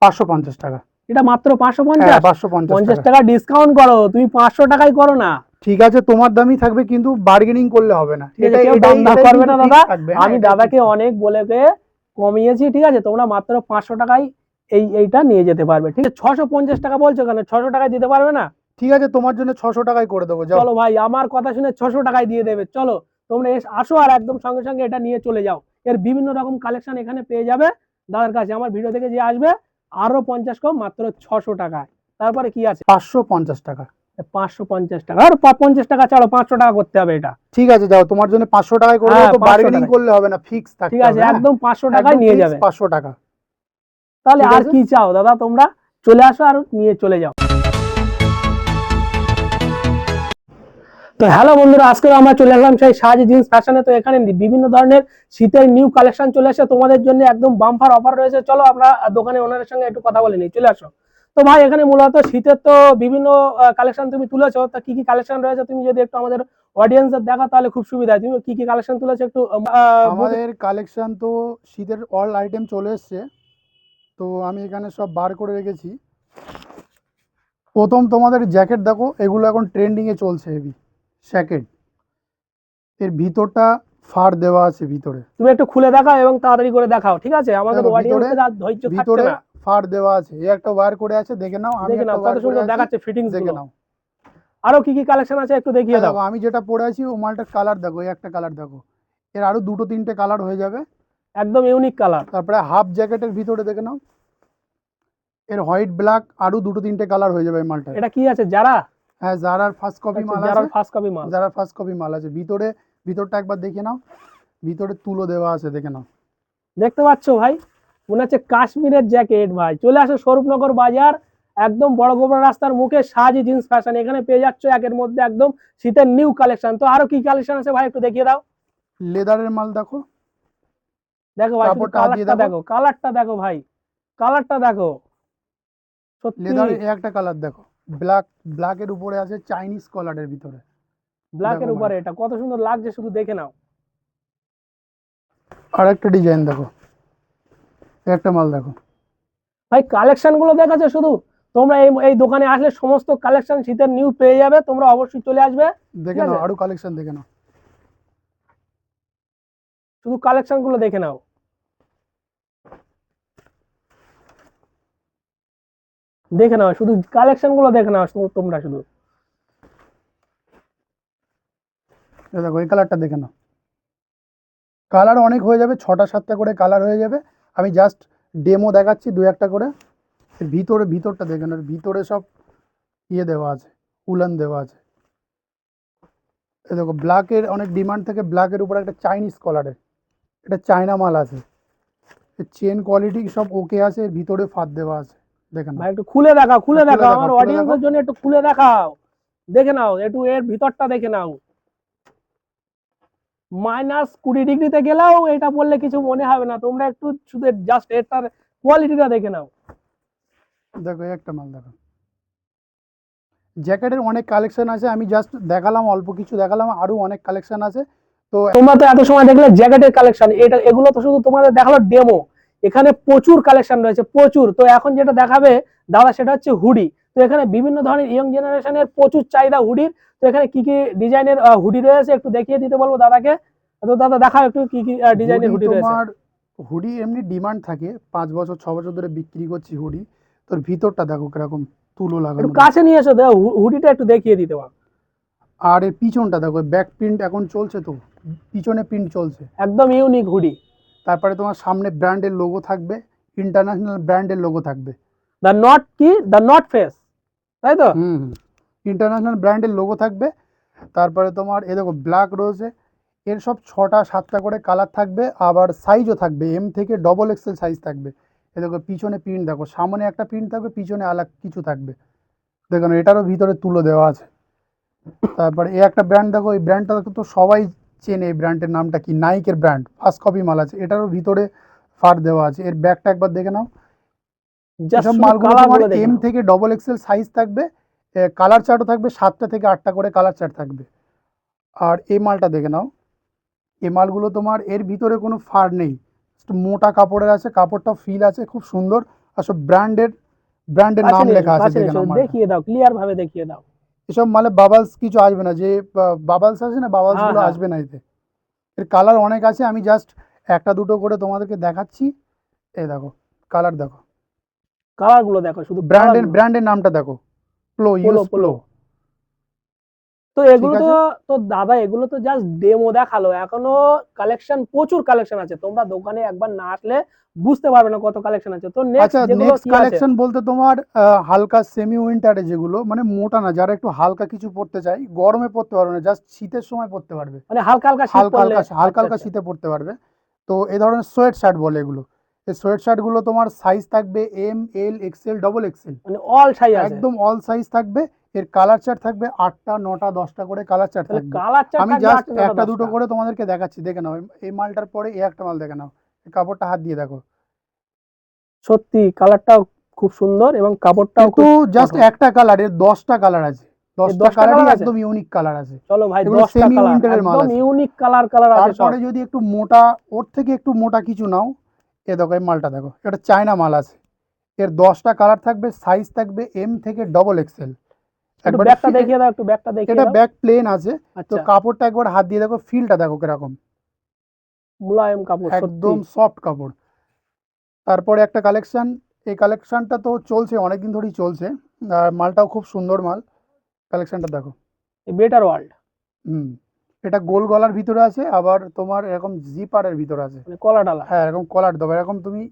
550 টাকা। এটা মাত্র 550? হ্যাঁ 550 টাকা ডিসকাউন্ট করো, তুমি 500 টাকাই করো না। ঠিক আছে তোমার দামই থাকবে, কিন্তু বার্গেনিং করলে হবে না। এটা কেউ দাম দর করবে না দাদা, আমি দাদাকে অনেক অনেক বলে কমিয়েছি, ঠিক আছে? তোমরা মাত্র 500 টাকায় এইটা নিয়ে যেতে পারবে, ঠিক আছে? 650 টাকা বলছো কেন? 600 টাকায় দিতে পারবে না? ঠিক আছে তোমার জন্য 600 টাকায় করে দেবো। চলো ভাই, আমার কথা শুনে 600 টাকায় দিয়ে দেবে। চলো তোমরা আসো আর একদম সঙ্গে সঙ্গে এটা নিয়ে চলে যাও। এর বিভিন্ন রকম কালেকশন এখানে পেয়ে যাবে দাদার কাছে। আমার ভিডিও থেকে যে আসবে আরো 50 কম, মাত্র 600 টাকায়। তারপরে কি আছে? 550 টাকা। 550 টাকা আর 50 টাকা ছাড়ো, 500 টাকা করতে হবে এটা। ঠিক আছে যাও, তোমার জন্য 500 টাকায় করে দেবো। তো বার্গেনিং করলে হবে না, ফিক্স থাকবে। ঠিক আছে, একদম 500 টাকায় নিয়ে যাবে। 500 টাকা। তাহলে আর কি চাও দাদা? তোমরা চলে আসো আর নিয়ে চলে যাও। তো হ্যালো বন্ধুরা, আজকে আমরা চলে আসলাম সেই সাজ জিন্স ফ্যাশনে। তো এখানে বিভিন্ন ধরনের শীতের নিউ কালেকশন চলে আসে তোমাদের জন্য, একদম বাম্পার অফার রয়েছে। চলো আমরা দোকানে ওনারের সঙ্গে একটু কথা বলে নিই, চলে আসো। তো ভাই এখানে মূলত শীতের তো বিভিন্ন কালেকশন তুমি তুলেছো, তা কি কি কালেকশন রয়েছে তুমি যদি একটু আমাদের অডিয়েন্সের দেখা তাহলে খুব সুবিধা হয়। তুমি কি কি কালেকশন তুলেছো একটু? আমাদের কালেকশন তো শীতের অল আইটেম চলে এসছে, তো আমি এখানে সব বার করে রেখেছি। প্রথম তোমাদের জ্যাকেট দেখো, এগুলো এখন ট্রেন্ডিং এ চলছে হেভি জ্যাকেট। এর ভিতরটা ফার দেওয়া আছে ভিতরে, তুমি একটু খুলে দেখাও এবং তাড়াতাড়ি করে দেখাও, ঠিক আছে? আমাদের অডিয়েন্সের আর ধৈর্য থাকছে না। ফার দেওয়া আছে, এই একটা ওয়্যার করে আছে, দেখে নাও। আমি একটা কত সুন্দর দেখাচ্ছে ফিটিংস দেখে গুলো। নাও। আরো কি কি কালেকশন আছে একটু দেখিয়ে দাও। দেখো আমি যেটা পরে আছি ও মালটার কালার দেখো, এই একটা কালার দেখো, এর আরো দুটো তিনটে কালার হয়ে যাবে, একদম ইউনিক কালার। তারপরে হাফ জ্যাকেটের ভিতরে দেখে নাও, এর হোয়াইট ব্ল্যাক আরো দুটো তিনটে কালার হয়ে যাবে এই মালটা। এটা কি আছে, যারা? হ্যাঁ জারার ফার্স্ট কপি মাল আছে। জারার ফার্স্ট কপি মাল। জারার ফার্স্ট কপি মাল আছে ভিতরে। ভিতরটা একবার দেখে নাও, ভিতরে তুলো দেওয়া আছে, দেখে নাও। দেখতে পাচ্ছ ভাই, মনে হচ্ছে কাশ্মীরের জ্যাকেট। ভাই চলে আসো স্বরূপনগর বাজার, একদম বড় গোবরা রাস্তার মুখে সাজি জিন্স ফ্যাশন। এখানে পেয়ে যাচ্ছ একের মধ্যে একদম শীতের নিউ কালেকশন। তো আরো কি কালেকশন আছে ভাই একটু দেখিয়ে দাও। লেদারের মাল দেখো, দেখো ভাই, শুধু কালারটা দেখো, কালারটা দেখো ভাই, কালারটা দেখো। সত্যি লেদারের একটা কালার দেখো, ব্ল্যাকের উপরে আছে চাইনিজ কলারের ভিতরে। ব্ল্যাকের উপরে এটা কত সুন্দর লাগছে, শুধু দেখে নাও। আর একটা ডিজাইন দেখো, একটা মাল দেখো ভাই কালেকশন গুলো দেখাচ্ছে শুধু। তোমরা এই দোকানে আসলে সমস্ত কালেকশন শীতের নিউ পেয়ে যাবে, তোমরা অবশ্যই চলে আসবে। দেখে নাও, আরো কালেকশন দেখে নাও, শুধু কালেকশন গুলো দেখে নাও। দেখে নাও, শুধু কালেকশন গুলো দেখে নাও তোমরা শুধু। দেখো এই কালারটা দেখে নাও। কালার অনেক হয়ে যাবে, 6টা 7টা করে কালার হয়ে যাবে। আমি জাস্ট ডেমো দেখাচ্ছি দু একটা করে। ভিতরটা দেখে নাও, ভিতরে সব ইয়ে দেওয়া আছে, উলান দেওয়া আছে। এই দেখো ব্ল্যাকের অনেক ডিমান্ড থাকে, ব্ল্যাকের উপরে একটা চাইনিজ কলারের, এটা চায়না মাল আছে। চেন কোয়ালিটি সব ওকে আছে, এর ভিতরে ফাঁদ দেওয়া আছে, দেখে নাও। ভাই একটু খুলে দেখাও, খুলে দেখাও আমার অডিয়েন্সের জন্য, একটু খুলে দেখাও, দেখে নাও একটু এর ভিতরটা দেখে নাও। -20 ডিগ্রিতে গেলেও এটা বললে কিছু মনে হবে না। তোমরা একটু শুধু জাস্ট এটার কোয়ালিটিটা দেখে নাও। দেখো একটা মাল দেখো। জ্যাকেটের অনেক কালেকশন আছে, আমি জাস্ট দেখালাম, অল্প কিছু দেখালাম, আরো অনেক কালেকশন আছে। তো তোমরা তো এত সময় দেখলে জ্যাকেটের কালেকশন, এগুলো তো শুধু তোমাদের দেখালো ডেমো। এখানে প্রচুর কালেকশন রয়েছে, প্রচুর। তো এখন যেটা দেখাবে দাদা সেটা হচ্ছে হুডি। তো এখানে বিভিন্ন ধরনের ইয়ং জেনারেশনের প্রচুর চাহিদা হুডির। তো এখানে কি কি ডিজাইনের হুডি রয়েছে একটু দেখিয়ে দিতে বলবো দাদাকে। তো দাদা দেখাও একটু কি কি ডিজাইনের হুডি রয়েছে। তোমার হুডি এমনি ডিমান্ড থাকে, 5 বছর 6 বছর ধরে বিক্রি করছি হুডি। তোর ভিতরটা দেখো কিরকম তুলো লাগানো, একটু কাছে নিয়ে এসো, হুডিটা একটু দেখিয়ে দিতে পারো। আর এর পিছনটা দেখো, ব্যাক প্রিন্ট এখন চলছে, তো পিছনে প্রিন্ট চলছে, একদম ইউনিক হুডি। তারপরে তোমার সামনে ব্র্যান্ডের লোগো থাকবে, ইন্টারন্যাশনাল ব্র্যান্ডের লোগো থাকবে। দ্য নট কি, দ্য নট ফেস, তাই তো? ইন্টারন্যাশনাল ব্র্যান্ডের লোগো থাকবে। তারপরে তোমার এ দেখো ব্ল্যাক রয়েছে, এর সব 6টা 7টা করে কালার থাকবে, আবার সাইজও থাকবে, এম থেকে XXL সাইজ থাকবে। এ দেখো পিছনে প্রিন্ট দেখো, সামনে একটা প্রিন্ট থাকবে, পিছনে আলাদা কিছু থাকবে, দেখুন এটারও ভিতরে তুলো দেওয়া আছে। তারপরে এই একটা ব্র্যান্ড দেখো, এই ব্র্যান্ডটা তো সবাই চেনে, এই ব্র্যান্ডের নামটা কি, নাইকের ব্র্যান্ড, ফার্স্ট কপি মাল আছে, এটারও ভিতরে ফার দেওয়া আছে। এর ব্যাগটা একবার দেখে নাও। এসব মালগুলো তোমার এম থেকে XXL সাইজ থাকবে, কালার চার্টও থাকবে, 7টা থেকে 8টা করে কালার চার্ট থাকবে। আর এই মালটা দেখে নাও, এই মালগুলো তোমার এর ভিতরে কোনো ফার নেই, মোটা কাপড়ের আছে, কাপড়টা ফিল আছে খুব সুন্দর, আর সব ব্র্যান্ডের কাছে নাম নিয়ে লেখা এসো, আছে, কাছে নিয়ে দেখে এসো, নাও মালটা। দেখিয়ে দাও, ক্লিয়ার ভাবে দেখিয়ে দাও। এসব মালে বাবলস কিছু আসবে না, যে বাবলস আছে না, বাবলস হ্যাঁ গুলো হ্যাঁ, আসবে না এতে। এর কালার অনেক আছে, আমি জাস্ট একটা দুটো করে তোমাদেরকে দেখাচ্ছি। এই দেখো কালার দেখো, কালার গুলো দেখো, শুধু কালার গুলো। ব্র্যান্ডের নামটা দেখো, প্লো, পোলো ইউএস পোলো। প্লো। তো ঠিক এগুলো তো, আছে, তো দাদা এগুলো তো জাস্ট ডেমো দেখালো, এখনো কালেকশন, প্রচুর কালেকশন আছে, তোমরা দোকানে একবার না আসলে বুঝতে পারবে না কত কালেকশন আছে। তো আচ্ছা নেক্সট যেগুলো নেক্সট কি আছে? কালেকশন বলতে তোমার হালকা সেমি উইন্টারে, যেগুলো মানে মোটা না, যারা একটু হালকা কিছু পরতে চাই, গরমে পরতে পারবে না, জাস্ট শীতের সময় পরতে পারবে, মানে হালকা হালকা শীত হালকা পড়লে। হালকা হালকা আচ্ছা হালকা আচ্ছা। শীতে পরতে পারবে। তো এই ধরনের সোয়েট শার্ট বলে এগুলো। এই সোয়েট শার্ট গুলো তোমার সাইজ থাকবে M, L, XL, double Excel, মানে অল সাইজ আছে? একদম অল সাইজ থাকবে। এর কালার চার্ট থাকবে 8টা 9টা 10টা করে কালার চার্ট তাহলে থাকবে। কালার চার্ট আমি থাকবে জাস্ট 8টা 9টা একটা দুটো 10টা? করে তোমাদেরকে দেখাচ্ছি, দেখে নাও। এই মালটার পরে এই একটা মাল দেখে নাও, এই কাপড়টা হাত দিয়ে দেখো। সত্যি কালারটাও খুব সুন্দর এবং কাপড়টাও কিন্তু খুব জাস্ট কঠোর। একটা কালার, এর 10টা কালার আছে, এই 10টা 10টা কালারই কালার আছে? একদম ইউনিক কালার আছে। চলো ভাই, এগুলো 10টা সেমি কালার উইন্টারের মাল একদম আছে। ইউনিক কালার, কালার আছে সব। তারপরে যদি একটু মোটা, ওর থেকে একটু মোটা কিছু নাও, এ দেখো এই মালটা দেখো, এটা চায়না মাল আছে। এর 10টা কালার থাকবে, সাইজ থাকবে এম থেকে ডবল এক্সেল। একটু একবারে ব্যাগটা দেখিয়ে দাও, একটু ব্যাগটা দেখিয়ে এটা দাও। ব্যাক প্লেন আছে। তো আচ্ছা। কাপড়টা একবার হাত দিয়ে দেখো, ফিলটা দেখো কিরকম, মুলায়ম কাপড় সত্যি। একদম সফট কাপড়। তারপরে একটা কালেকশন, এই কালেকশনটা তো চলছে অনেকদিন ধরেই চলছে, আর মালটাও খুব সুন্দর মাল। কালেকশনটা দেখো। Better world. হুম, এটা গোল গলার ভিতরে আছে, আবার তোমার এরকম জিপারের ভিতরে আছে। মানে কলা ডালা। হ্যাঁ, এরকম কলার দেবো, এরকম তুমি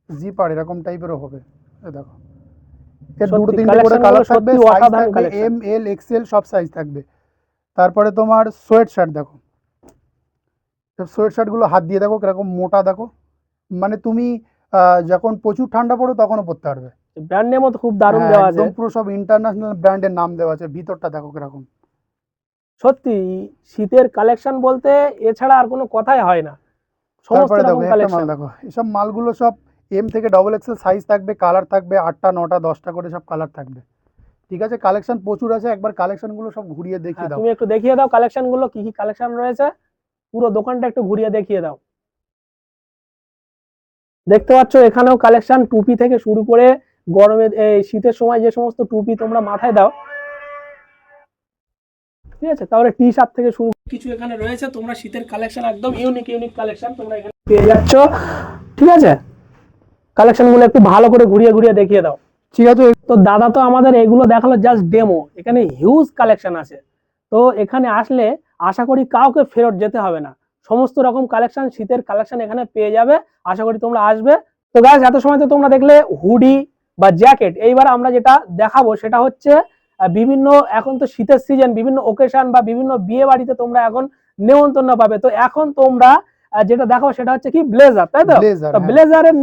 জিপার এরকম টাইপেরও হবে। এ দেখো, এর দুটো সত্যি তিনটে করে কালেকশন গুলো কালার থাকবে, সত্যি সাইজ অসাধারণ থাকবে কালেকশন। এম, এল, এক্সেল সব সাইজ থাকবে। তারপরে তোমার সোয়েট শার্ট দেখো, সোয়েট শার্ট গুলো হাত দিয়ে দেখো কিরকম মোটা দেখো, মানে তুমি যখন প্রচুর ঠান্ডা পড়ো তখনও পরতে পারবে। ব্র্যান্ড নেমও তো খুব দারুণ হ্যাঁ, দেওয়া আছে। একদম পুরো সব ইন্টারন্যাশনাল ব্র্যান্ডের নাম দেওয়া আছে, ভিতরটা দেখো কিরকম। সত্যি শীতের কালেকশন বলতে এছাড়া আর কোনো কথাই হয় না, সমস্ত তারপরে দেখো রকম একটা মাল কালেকশন। দেখো, এসব মালগুলো সব এম থেকে ডবল এক্সেল সাইজ থাকবে, কালার থাকবে 8টা 9টা 10টা করে সব কালার থাকবে। ঠিক আছে, কালেকশন প্রচুর আছে, একবার কালেকশনগুলো সব ঘুরিয়ে হ্যাঁ, দেখিয়ে দাও। তুমি একটু দেখিয়ে দাও কালেকশন গুলো, কি কি কালেকশন রয়েছে, পুরো দোকানটা একটু ঘুরিয়ে দেখিয়ে দাও। দেখতে পাচ্ছ এখানেও কালেকশন, টুপি থেকে শুরু করে গরমে এই শীতের সময় যে সমস্ত টুপি তোমরা মাথায় দাও, ঠিক আছে, তাহলে টি শার্ট থেকে শুরু কিছু এখানে রয়েছে। তোমরা শীতের কালেকশন একদম ইউনিক ইউনিক কালেকশন তোমরা এখানে পেয়ে যাচ্ছ। ঠিক আছে, কালেকশন গুলো একটু ভালো করে ঘুরিয়ে ঘুরিয়ে দেখিয়ে দাও। ঠিক আছে, তো দাদা তো আমাদের এগুলো দেখালো জাস্ট ডেমো, এখানে হিউজ কালেকশন আছে। তো এখানে আসলে আশা করি কাউকে ফেরত যেতে হবে না, সমস্ত রকম কালেকশন, শীতের কালেকশন এখানে পেয়ে যাবে। আশা করি তোমরা আসবে। তো গাইস, এত সময় তো তোমরা দেখলে হুডি বা জ্যাকেট, এইবার আমরা যেটা দেখাবো সেটা হচ্ছে বিভিন্ন, এখন তো শীতের সিজন, বিভিন্ন ওকেশন বা বিভিন্ন বিয়ে বাড়িতে তোমরা এখন নেমন্তন্ন পাবে। তো এখন তোমরা যেটা দেখাবো সেটা হচ্ছে কি ব্লেজার, তাই তো? ব্লেজার, তো হ্যাঁ ব্লেজারের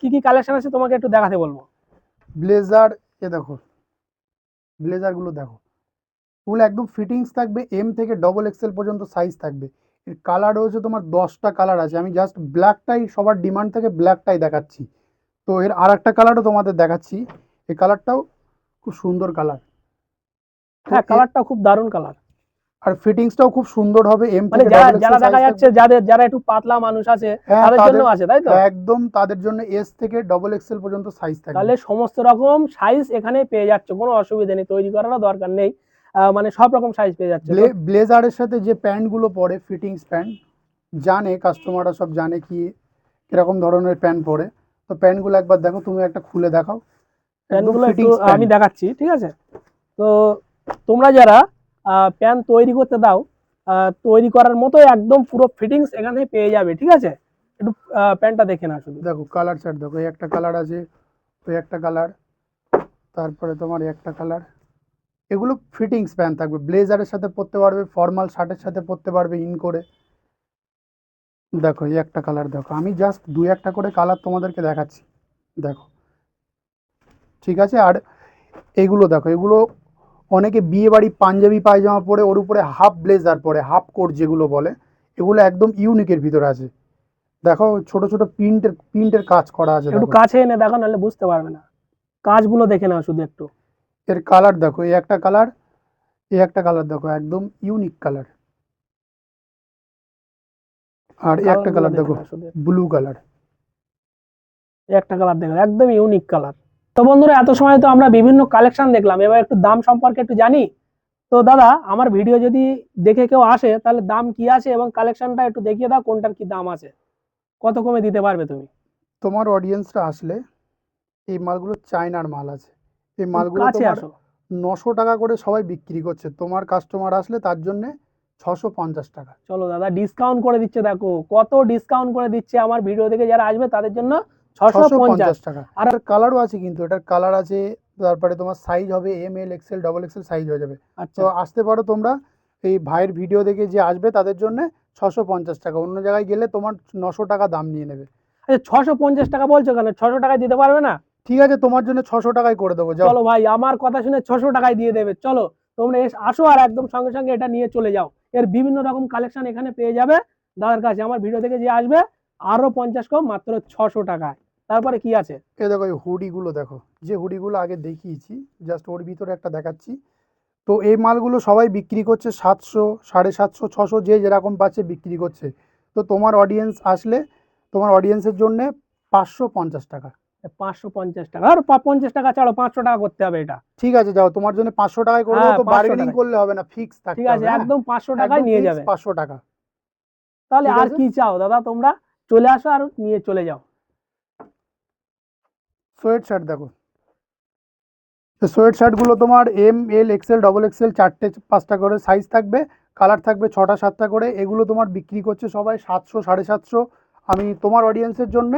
কি কি কালেকশন আছে তোমাকে একটু দেখাতে বলবো। ব্লেজার, এ দেখো ব্লেজারগুলো দেখো, ফুল একদম ফিটিংস থাকবে, এম থেকে ডবল এক্সেল পর্যন্ত সাইজ থাকবে। এর কালার রয়েছে তোমার 10টা কালার আছে, আমি জাস্ট ব্ল্যাকটাই সবার ডিমান্ড থেকে ব্ল্যাকটাই দেখাচ্ছি। তো এর আর একটা কালারও তোমাদের দেখাচ্ছি, এই কালারটাও খুব সুন্দর কালার। তো হ্যাঁ, কালারটা খুব দারুণ কালার। আর ফিটিংসটাও খুব সুন্দর হবে, এম মানে থেকে যারা ডবল যারা এক্সেল সাইজ দেখা যাচ্ছে, থাকবে। যারা একটু পাতলা মানুষ আছে, হ্যাঁ তাদের জন্য তাদের, আছে, তাই তো? হ্যাঁ একদম তাদের জন্য এস থেকে ডবল এক্সেল পর্যন্ত সাইজ থাকবে। তাহলে সমস্ত রকম সাইজ এখানে পেয়ে যাচ্ছে, কোনো অসুবিধা নেই, তৈরি করারও দরকার নেই। মানে সব রকম সাইজ পেয়ে যাচ্ছে। তো ব্লেজারের সাথে যে প্যান্টগুলো পরে, ফিটিংস প্যান্ট, জানে কাস্টমাররা সব জানে কি কিরকম ধরনের প্যান্ট পরে। তো প্যান্টগুলো একবার দেখো, তুমি একটা খুলে দেখাও, একদম প্যান্টগুলো একটু ফিটিংস আমি প্যান্ট। দেখাচ্ছি, ঠিক আছে? তো তোমরা যারা প্যান্ট তৈরি করতে দাও, তৈরি করার মতো একদম পুরো ফিটিংস এখানে পেয়ে যাবে, ঠিক আছে? একটু প্যান্টটা দেখে না শুধু। দেখো কালার চার্ট দেখো, এই একটা কালার আছে, ওই একটা কালার, তারপরে তোমার এই একটা কালার। এগুলো ফিটিংস প্যান্ট থাকবে, ব্লেজারের সাথে পরতে পারবে, ফর্মাল শার্টের সাথে পরতে পারবে ইন করে। দেখো এই একটা কালার দেখো, আমি জাস্ট দুই একটা করে কালার তোমাদেরকে দেখাচ্ছি, দেখো। ঠিক আছে, আর এগুলো দেখো, এগুলো অনেকে বিয়ে বাড়ি পাঞ্জাবি পায়জামা পরে ওর উপরে হাফ ব্লেজার পরে, হাফ কোট যেগুলো বলে, এগুলো একদম ইউনিকের ভিতরে আছে। দেখো ছোট ছোট প্রিন্টের কাজ করা আছে একটু দেখো। কাছে এনে দেখো, নাহলে বুঝতে পারবে না। কাজগুলো দেখে নাও শুধু একটু। এর কালার দেখো, এই একটা কালার, এই একটা কালার দেখো, একদম ইউনিক কালার। আর এই একটা কালারগুলো কালার দেখে দেখো, নাও শুধু। Blue colour. এই একটা কালার দেখো, একদম ইউনিক কালার। তো বন্ধুরা, এত সময় তো আমরা বিভিন্ন কালেকশন দেখলাম, এবার একটু দাম সম্পর্কে একটু জানি। তো দাদা, আমার ভিডিও যদি দেখে কেউ আসে, তাহলে দাম কি আছে এবং কালেকশনটা একটু দেখিয়ে দাও, কোনটার কি দাম আছে, কত কমে দিতে পারবে তুমি? তোমার অডিয়েন্সরা আসলে এই মালগুলো চায়নার মাল আছে, এই একটু মালগুলো কাছে তোমার আসো। 900 টাকা করে সবাই বিক্রি করছে, তোমার কাস্টমার আসলে তার জন্য 650 টাকা। চলো দাদা, ডিসকাউন্ট করে দিচ্ছে, দেখো কত ডিসকাউন্ট করে দিচ্ছে, আমার ভিডিও দেখে যারা আসবে তাদের জন্য 650। 650 টাকা। আর আর কালারও আছে, কিন্তু এটার কালার আছে, তারপরে তোমার সাইজ হবে M L XL double XL size হয়ে যাবে। তো আচ্ছা আসতে পারো তোমরা, এই ভাইয়ের ভিডিও দেখে যে আসবে তাদের জন্য 650 টাকা, অন্য জায়গায় গেলে তোমার 900 টাকা দাম নিয়ে নেবে। আচ্ছা, 650 টাকা বলছো কেন? 600 টাকায় দিতে পারবে না? ঠিক আছে, তোমার জন্য 600 টাকায় করে দেবো, যাও। চলো ভাই, আমার কথা শুনে 600 টাকায় দিয়ে দেবে। চলো, তোমরা আসো আর একদম সঙ্গে সঙ্গে এটা নিয়ে চলে যাও। এর বিভিন্ন রকম কালেকশন এখানে পেয়ে যাবে দাদার কাছে। আমার ভিডিও থেকে যে আসবে আরো 50 কম, মাত্র 600 টাকায়। তারপরে কি আছে? এ দেখো, এই হুডিগুলো দেখো, যে হুডিগুলো আগে দেখিয়েছি, জাস্ট ওর ভিতরে একটা দেখাচ্ছি। তো এই মালগুলো সবাই বিক্রি করছে 700, 750, 600, যে যেরকম পাচ্ছে বিক্রি করছে। তো তোমার অডিয়েন্স আসলে, তোমার অডিয়েন্সের জন্য 550 টাকা। 550 টাকা? আর 50 টাকা ছাড়ো, 500 টাকা করতে হবে এটা। ঠিক আছে, যাও, তোমার জন্য 500 টাকায় করে হ্যাঁ, দেবো, তো 500 বার্গেনিং টাকায়। করলে হবে না, ফিক্স ঠিক থাকতে আছে, হবে, হ্যাঁ। একদম 500 টাকায় একদম নিয়ে ফিক্স যাবে। 500 টাকা। তাহলে ঠিক আর আছে, কি চাও দাদা, তোমরা চলে আসো আর নিয়ে চলে যাও। সোয়েট শার্ট দেখো, তো সোয়েট শার্টগুলো তোমার M L XL double XL 4টে 5টা করে সাইজ থাকবে, কালার থাকবে 6টা 7টা করে, এগুলো তোমার বিক্রি করছে সবাই 700, 750। আমি তোমার অডিয়েন্সের জন্য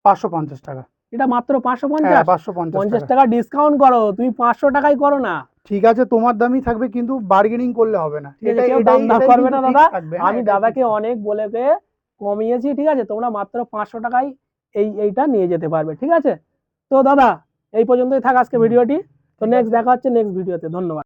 550 টাকা। এটা মাত্র হ্যাঁ, 550? 550 পঞ্চাশ টাকা। টাকা ডিসকাউন্ট করো, তুমি 500 টাকায় করো না? ঠিক আছে, তোমার দামই থাকবে, কিন্তু বার্গেনিং করলে হবে না, ঠিক আছে, এটাই কেউ দাম এটাই দাম এটাই করবে কিন্তু না দাদা। ফিক্স থাকবে, হ্যাঁ, আমি এটাই দাদাকে ফিক্স। অনেক বলে কমিয়েছি, ঠিক আছে? তোমরা মাত্র 500 টাকায় এইটা নিয়ে যেতে পারবে, ঠিক আছে? তো দাদা, এই পর্যন্তই থাক আজকে হুম, ভিডিওটি। তো ঠিক নেক্সট আছে। দেখা হচ্ছে নেক্সট ভিডিওতে। ধন্যবাদ।